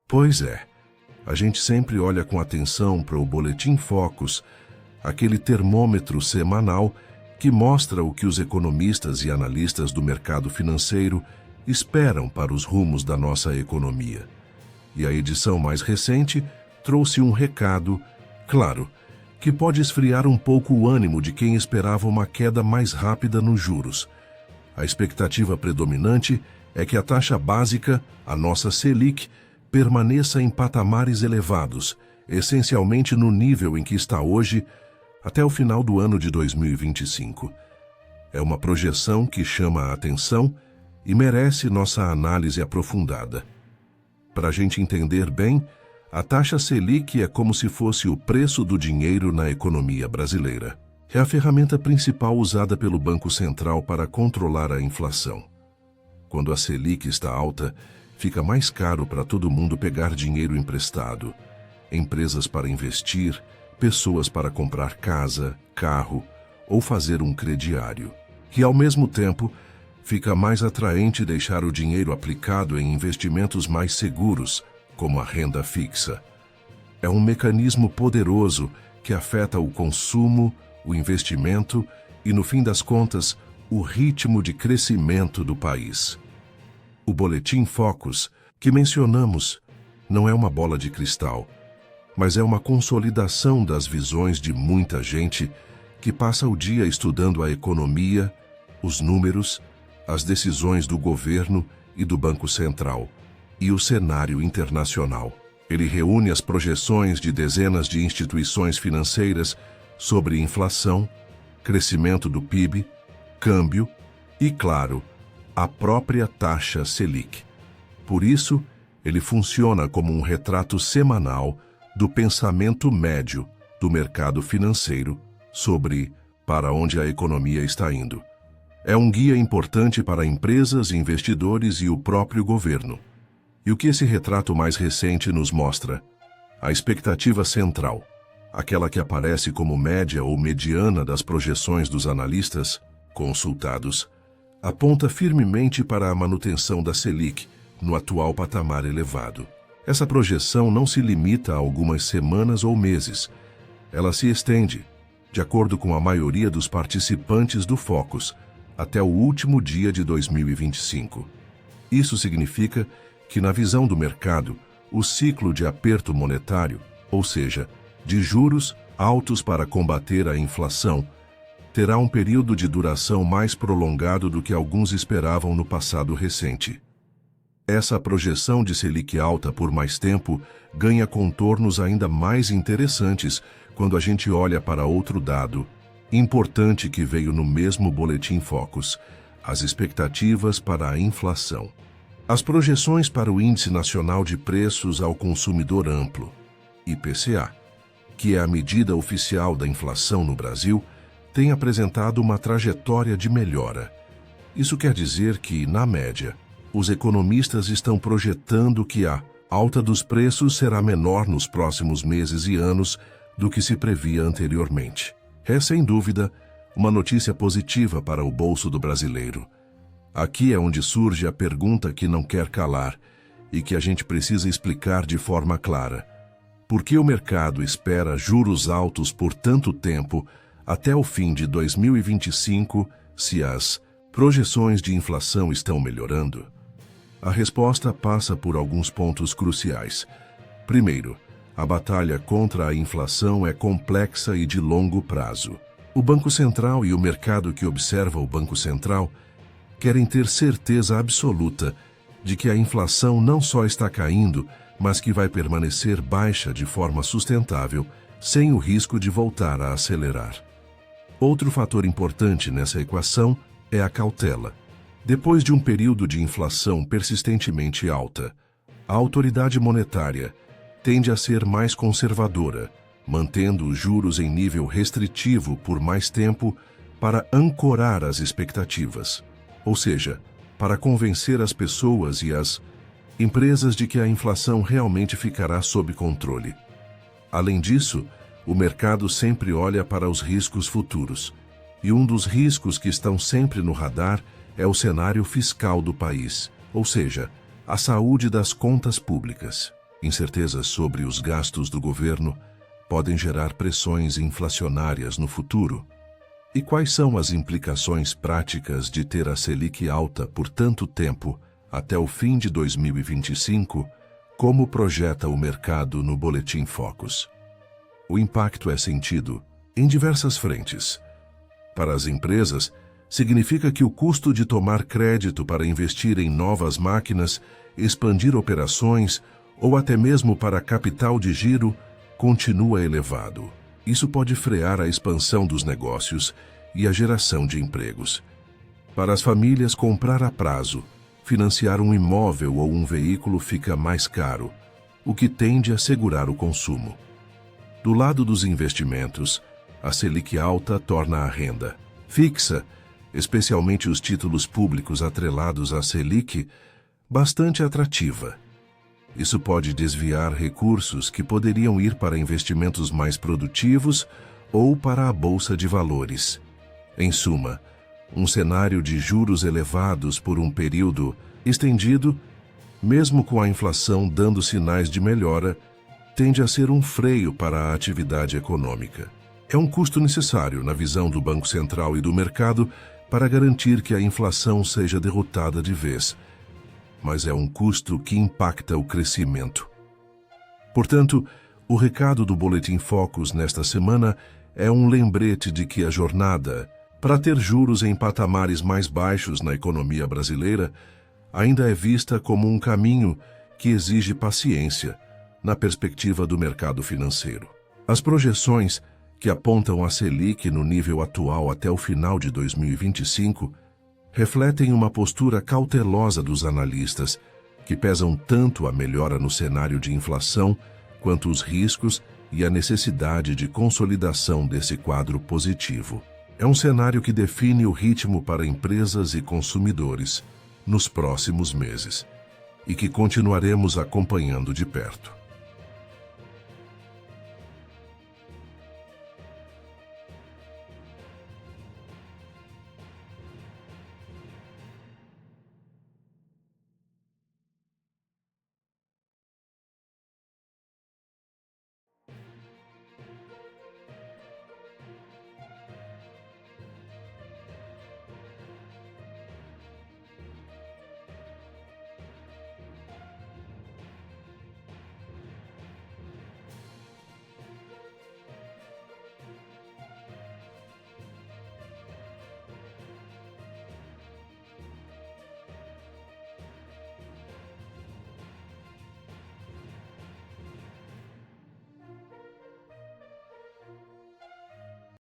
Pois é, a gente sempre olha com atenção para o Boletim Focus, aquele termômetro semanal que mostra o que os economistas e analistas do mercado financeiro esperam para os rumos da nossa economia. E a edição mais recente trouxe um recado, claro, que pode esfriar um pouco o ânimo de quem esperava uma queda mais rápida nos juros. A expectativa predominante é que a taxa básica, a nossa Selic, permaneça em patamares elevados, essencialmente no nível em que está hoje, até o final do ano de 2025. É uma projeção que chama a atenção e merece nossa análise aprofundada. Para a gente entender bem, a taxa Selic é como se fosse o preço do dinheiro na economia brasileira. É a ferramenta principal usada pelo Banco Central para controlar a inflação. Quando a Selic está alta, fica mais caro para todo mundo pegar dinheiro emprestado, empresas para investir, pessoas para comprar casa, carro ou fazer um crediário. E, ao mesmo tempo, fica mais atraente deixar o dinheiro aplicado em investimentos mais seguros, como a renda fixa. É um mecanismo poderoso que afeta o consumo, o investimento e, no fim das contas, o ritmo de crescimento do país. O Boletim Focus, que mencionamos, não é uma bola de cristal, mas é uma consolidação das visões de muita gente que passa o dia estudando a economia, os números, as decisões do governo e do Banco Central, e o cenário internacional. Ele reúne as projeções de dezenas de instituições financeiras sobre inflação, crescimento do PIB, câmbio e, claro, a própria taxa Selic. Por isso, ele funciona como um retrato semanal do pensamento médio do mercado financeiro sobre para onde a economia está indo. É um guia importante para empresas, investidores e o próprio governo. E o que esse retrato mais recente nos mostra? A expectativa central, aquela que aparece como média ou mediana das projeções dos analistas consultados, aponta firmemente para a manutenção da Selic no atual patamar elevado. Essa projeção não se limita a algumas semanas ou meses. Ela se estende, de acordo com a maioria dos participantes do Focus, até o último dia de 2025. Isso significa que, na visão do mercado, o ciclo de aperto monetário, ou seja, de juros altos para combater a inflação, terá um período de duração mais prolongado do que alguns esperavam no passado recente. Essa projeção de Selic alta por mais tempo ganha contornos ainda mais interessantes quando a gente olha para outro dado importante que veio no mesmo Boletim Focus: as expectativas para a inflação. As projeções para o Índice Nacional de Preços ao Consumidor Amplo, IPCA, que é a medida oficial da inflação no Brasil, têm apresentado uma trajetória de melhora. Isso quer dizer que, na média, os economistas estão projetando que a alta dos preços será menor nos próximos meses e anos do que se previa anteriormente. É, sem dúvida, uma notícia positiva para o bolso do brasileiro. Aqui é onde surge a pergunta que não quer calar e que a gente precisa explicar de forma clara. Por que o mercado espera juros altos por tanto tempo até o fim de 2025 se as projeções de inflação estão melhorando? A resposta passa por alguns pontos cruciais. Primeiro, a batalha contra a inflação é complexa e de longo prazo. O Banco Central e o mercado que observa o Banco Central querem ter certeza absoluta de que a inflação não só está caindo, mas que vai permanecer baixa de forma sustentável, sem o risco de voltar a acelerar. Outro fator importante nessa equação é a cautela. Depois de um período de inflação persistentemente alta, a autoridade monetária tende a ser mais conservadora, mantendo os juros em nível restritivo por mais tempo para ancorar as expectativas, ou seja, para convencer as pessoas e as empresas de que a inflação realmente ficará sob controle. Além disso, o mercado sempre olha para os riscos futuros, e um dos riscos que estão sempre no radar é o cenário fiscal do país, ou seja, a saúde das contas públicas. Incertezas sobre os gastos do governo podem gerar pressões inflacionárias no futuro. E quais são as implicações práticas de ter a Selic alta por tanto tempo, até o fim de 2025, como projeta o mercado no Boletim Focus? O impacto é sentido em diversas frentes. Para as empresas, significa que o custo de tomar crédito para investir em novas máquinas, expandir operações ou até mesmo para capital de giro continua elevado. Isso pode frear a expansão dos negócios e a geração de empregos. Para as famílias, comprar a prazo, financiar um imóvel ou um veículo fica mais caro, o que tende a segurar o consumo. Do lado dos investimentos, a Selic alta torna a renda fixa, especialmente os títulos públicos atrelados à Selic, bastante atrativa. Isso pode desviar recursos que poderiam ir para investimentos mais produtivos ou para a bolsa de valores. Em suma, um cenário de juros elevados por um período estendido, mesmo com a inflação dando sinais de melhora, tende a ser um freio para a atividade econômica. É um custo necessário, na visão do Banco Central e do mercado, para garantir que a inflação seja derrotada de vez, mas é um custo que impacta o crescimento. Portanto, o recado do Boletim Focus nesta semana é um lembrete de que a jornada para ter juros em patamares mais baixos na economia brasileira ainda é vista como um caminho que exige paciência na perspectiva do mercado financeiro. As projeções que apontam a Selic no nível atual até o final de 2025 refletem uma postura cautelosa dos analistas, que pesam tanto a melhora no cenário de inflação quanto os riscos e a necessidade de consolidação desse quadro positivo. É um cenário que define o ritmo para empresas e consumidores nos próximos meses e que continuaremos acompanhando de perto.